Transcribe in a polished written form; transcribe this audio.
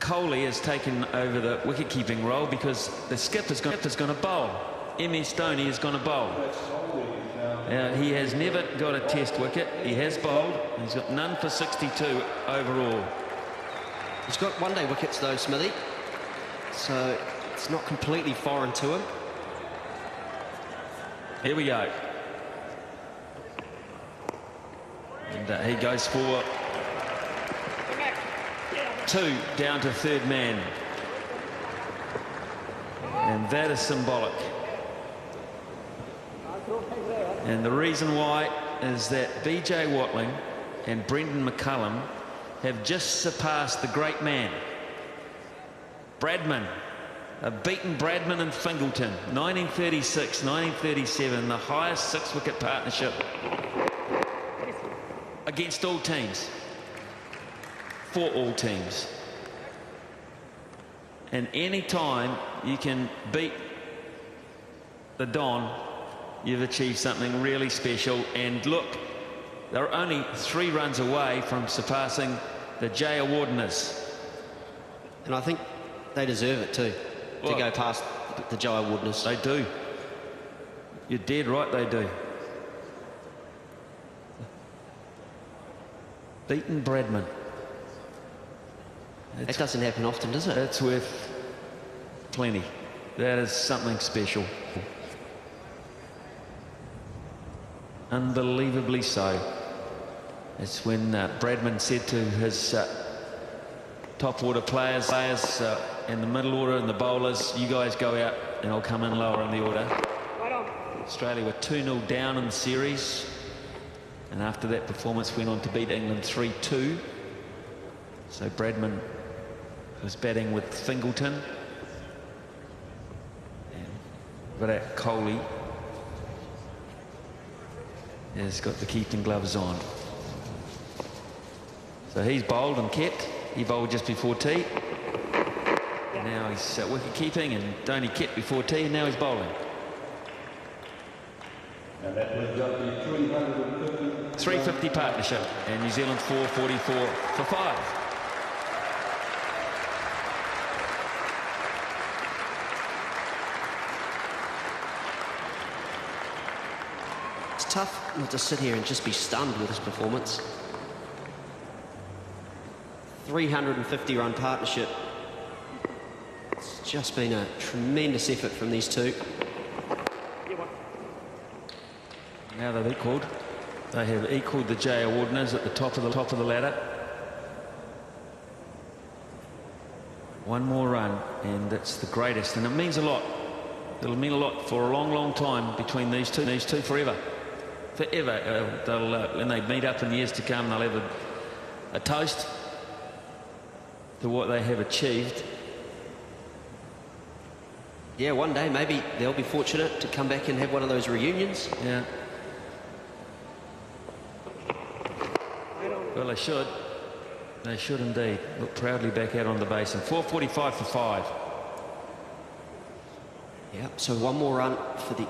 Kohli has taken over the wicket-keeping role because the skipper is going to bowl. MS Dhoni is going to bowl. He has never got a test wicket. He has bowled. He's got none for 62 overall. He's got one-day wickets though, Smithy, so it's not completely foreign to him. Here we go. And he goes for 2 down to third man. And that is symbolic. And the reason why is that BJ Watling and Brendan McCullum have just surpassed the great man, Bradman. Have beaten Bradman and Fingleton, 1936, 1937, the highest 6-wicket partnership against all teams, for all teams. And any time you can beat the Don, you've achieved something really special. And look, they're only 3 runs away from surpassing the Jay Awardners. And I think they deserve it too, to go past the Jay Awardners. They do. You're dead right, they do. Beaten Bradman. It doesn't happen often, does it? It's worth plenty. That is something special. Unbelievably so. It's when Bradman said to his top order players in the middle order and the bowlers, you guys go out and I'll come in lower in the order. Australia were 2-0 down in the series, and after that performance went on to beat England 3-2. So Bradman was batting with Fingleton and Virat. Kohli has got the keeping gloves on. So he's bowled and kept. He bowled just before tea. Now he's wicket keeping, and Dhoni kept before tea, and now he's bowling. And that brings up the 350 partnership, and New Zealand 444 for 5. It's tough not to sit here and just be stunned with this performance. 350-run partnership. It's just been a tremendous effort from these two. Now they've equalled. They have equalled the Jay Awardners at the top of the ladder. One more run, and it's the greatest, and it means a lot. It'll mean a lot for a long, long time between these two forever. Forever. When they meet up in the years to come, they'll have a toast to what they have achieved. Yeah, one day maybe they'll be fortunate to come back and have one of those reunions. Yeah. Well, they should. They should indeed. Look proudly back out on the basin. 445 for 5. Yeah, so one more run for the